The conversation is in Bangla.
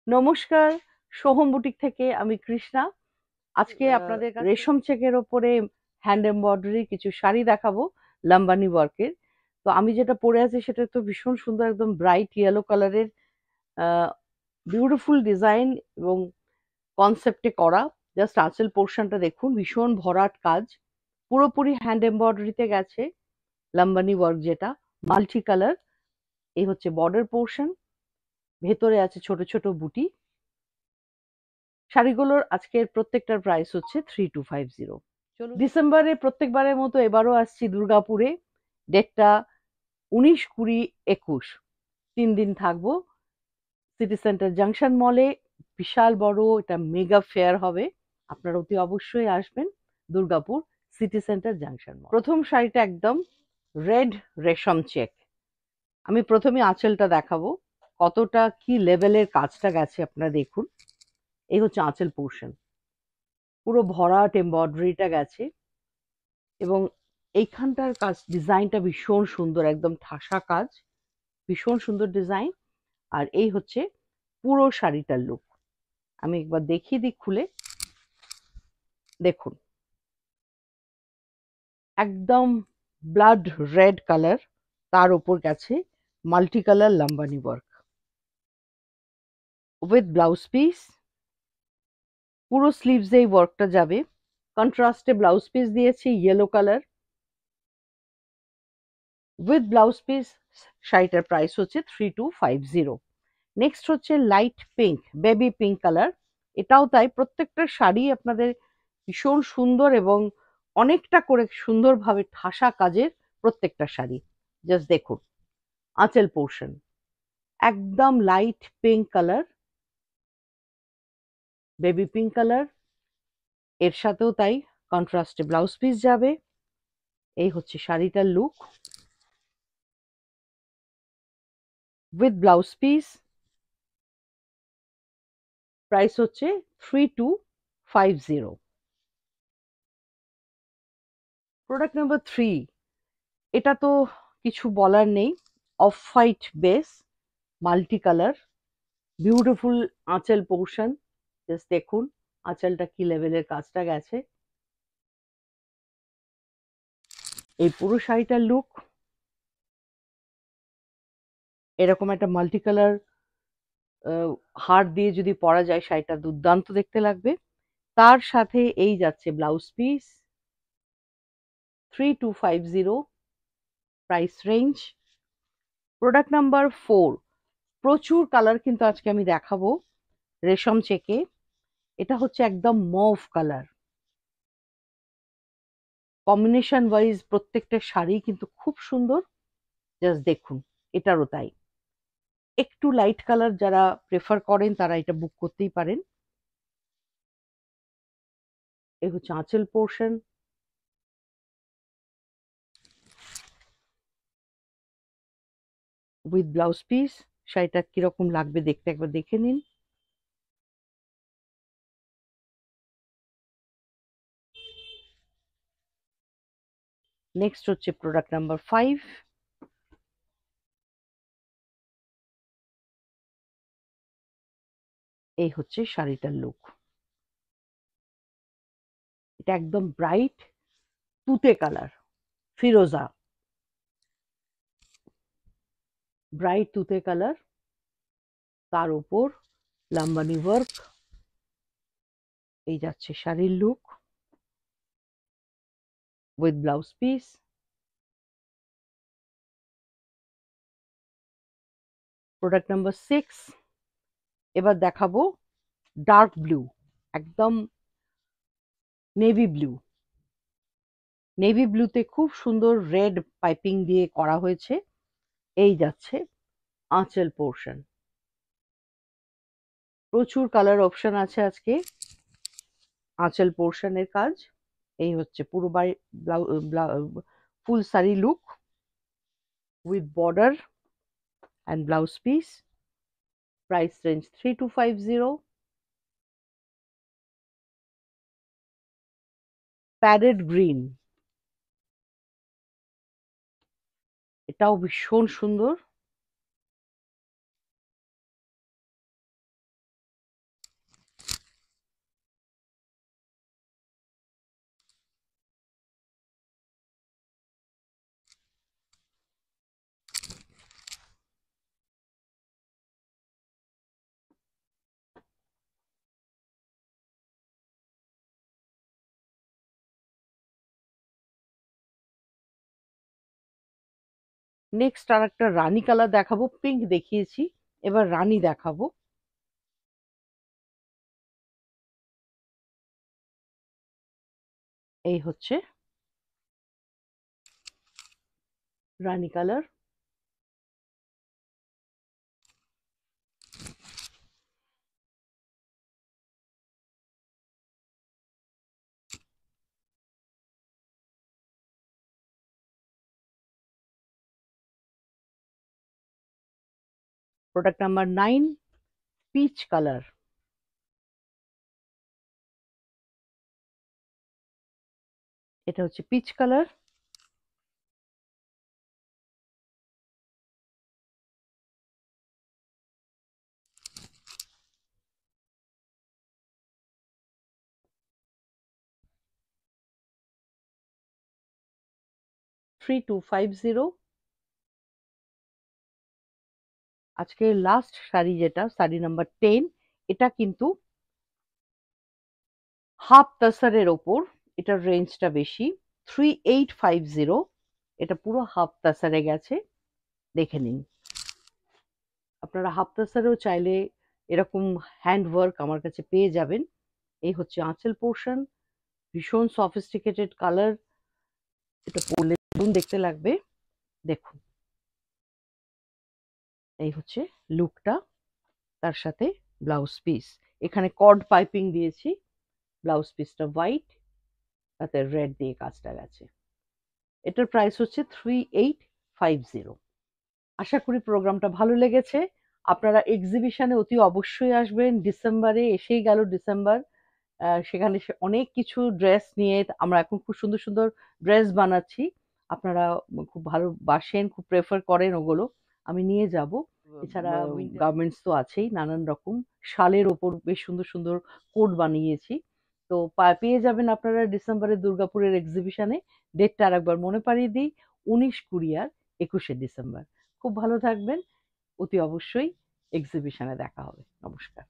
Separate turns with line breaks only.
নমস্কার, সোহম বুটিক থেকে আমি কৃষ্ণা। আজকে আপনাদের কাছে রেশম চেকের ওপরে হ্যান্ড এমব্রয়ডারি কিছু শাড়ি দেখাবো, লাম্বানি ওয়ার্কের। তো আমি যেটা পরে আছি সেটা তো ভীষণ সুন্দর, একদম ব্রাইট ইয়েলো কালারের, বিউটিফুল ডিজাইন এবং কনসেপ্টে করা। জাস্ট আঁচল পোর্শনটা দেখুন, ভীষণ ভরাট কাজ, পুরোপুরি হ্যান্ড এমব্রয়ডারিতে গেছে। লাম্বানি ওয়ার্ক যেটা মাল্টি কালার, এই হচ্ছে বর্ডার পোর্শন, ভেতরে আছে ছোট ছোট বুটি। শাড়িগুলোর আজকের প্রত্যেকটার প্রাইস হচ্ছে 3250। চলুন, ডিসেম্বরে প্রত্যেকবারের মতো এবারও আসছি দুর্গাপুরে। ডেটটা 19, 20, 21, 3 দিন থাকবো সিটি সেন্টার জাংশন মলে। বিশাল বড় এটা মেগা ফেয়ার হবে, আপনারা অতি অবশ্যই আসবেন দুর্গাপুর সিটি সেন্টার জাংশন মল। প্রথম শাড়িটা একদম রেড রেশম চেক। আমি প্রথমে আঁচলটা দেখাবো, কতটা কি লেভেলের কাজটা গেছে আপনারা দেখুন। এই হচ্ছে আঁচল পোর্শন, পুরো ভরাট এমব্রয়ডারিটা গেছে এবং এইখানটার কাজ ডিজাইনটা ভীষণ সুন্দর, একদম ঠাসা কাজ, ভীষণ সুন্দর ডিজাইন। আর এই হচ্ছে পুরো শাড়িটার লুক। আমি একবার দেখিয়ে দিই খুলে, দেখুন একদম ব্লাড রেড কালার, তার উপর গেছে multi colour Lambani work with blouse piece. পুরো স্লিভস এই ওয়ার্কটা যাবে। কন্ট্রাস্টে ব্লাউজ পিস দিয়েছি yellow colour with blouse piece. শাড়িটার প্রাইস হচ্ছে 3250। নেক্সট হচ্ছে light pink, baby pink colour. এটাও তাই, প্রত্যেকটা শাড়ি আপনাদের ভীষণ সুন্দর এবং অনেকটা করে সুন্দরভাবে ঠাসা কাজের প্রত্যেকটা শাড়ি। জাস্ট দেখুন আঁচল পোর্শন একদম light pink colour, baby pink colour, এর সাথেও তাই কন্ট্রাস্টে ব্লাউজ পিস যাবে। এই হচ্ছে শাড়িটার look with blouse piece. Price হচ্ছে 3250। প্রোডাক্ট নাম্বার 3, এটা তো কিছু বলার নেই, off white base, multi colour, beautiful আঁচল পোর্শন। জাস্ট দেখুন আঁচলটা কি লেভেলের কাজটা গেছে। এই পুরো শাড়িটার লুক এরকম একটা মাল্টি কালার হার দিয়ে যদি পরা যায়, শাড়িটা দুর্দান্ত দেখতে লাগবে। তার সাথে এই যাচ্ছে blouse piece, 3250 price range. Product number 4, প্রচুর কালার কিন্তু আজকে আমি দেখাবো রেশম চেকে। এটা হচ্ছে একদম মভ কালার, কম্বিনেশন ওয়াইজ প্রত্যেকটা শাড়ি কিন্তু খুব সুন্দর। জাস্ট দেখুন এটারও তাই। একটু লাইট কালার যারা প্রেফার করেন তারা এটা বুক করতেই পারেন। এই হচ্ছে আঁচল পোর্শন উইথ ব্লাউজ পিস। শাড়িটা কিরকম লাগবে দেখতে একবার দেখে নিন। নেক্সট হচ্ছে প্রোডাক্ট নাম্বার 5। এই হচ্ছে শাড়িটার লুক। এটা একদম ব্রাইট তুতে কালার, ফিরোজা, ব্রাইট তুতে কালার, তার উপর লাম্বানি ওয়ার্ক। এই যাচ্ছে শাড়ির look with blouse piece. Product number 6, এবার দেখাবো ডার্ক ব্লু, একদম নেভি ব্লু। নেভি ব্লুতে খুব সুন্দর রেড পাইপিং দিয়ে করা হয়েছে। এই যাচ্ছে আঁচল পোর্শন, প্রচুর কালার অপশন আছে আজকে আঁচল পোর্শনের কাজ। এই হচ্ছে পুরো বাড়ি ফুল সারি look with border and blouse piece. Price range 3250। Parade green, এটাও ভীষণ সুন্দর। নেক্সট আর একটা রানী কালার দেখাবো। পিঙ্ক দেখিয়েছি, এবার রানী দেখাবো। এই হচ্ছে রানী colour. Product number 9, peach colour. এটা হচ্ছে পিচ কালার। Three two 50। আজকে লাস্ট শাড়ি, যেটা শাড়ি নাম্বার 10, এটা কিন্তু হাফ তাসারের ওপর, এটার রেঞ্জটা বেশি। 3850, এটা পুরো হাফ তাসারে গেছে, দেখে নিন। আপনারা হাফ তাসারেও চাইলে এরকম হ্যান্ড ওয়ার্ক আমার কাছে পেয়ে যাবেন। এই হচ্ছে আঁচল পোর্শন, ভীষণ সফিস্টিকেটেড কালার। এটা পরলে দারুণ দেখতে লাগবে, দেখুন। এই হচ্ছে লুকটা, তার সাথে ব্লাউজ পিস। এখানে কর্ড পাইপিং দিয়েছি, ব্লাউজ পিসটা হোয়াইট, তাতে রেড দিয়ে কাজটা গেছে। এটার প্রাইস হচ্ছে 3850। আশা করি প্রোগ্রামটা ভালো লেগেছে। আপনারা এক্সিবিশনে অতি অবশ্যই আসবেন। ডিসেম্বরে এসেই গেল ডিসেম্বর, সেখানে অনেক কিছু ড্রেস নিয়ে আমরা এখন খুব সুন্দর সুন্দর ড্রেস বানাচ্ছি। আপনারা খুব ভালোবাসেন, খুব প্রেফার করেন ওগুলো, আমি নিয়ে যাব। এছাড়া গার্মেন্টস তো আছেই, নানান রকম শালের ওপর বেশ সুন্দর সুন্দর কোট বানিয়েছি। তো পেয়ে যাবেন আপনারা ডিসেম্বরে দুর্গাপুরের এক্সিবিশনে। ডেটটা আরেকবার মনে পাড়িয়ে দিই, 19, 20 আর 21শে ডিসেম্বর। খুব ভালো থাকবেন, অতি অবশ্যই এক্সিবিশনে দেখা হবে। নমস্কার।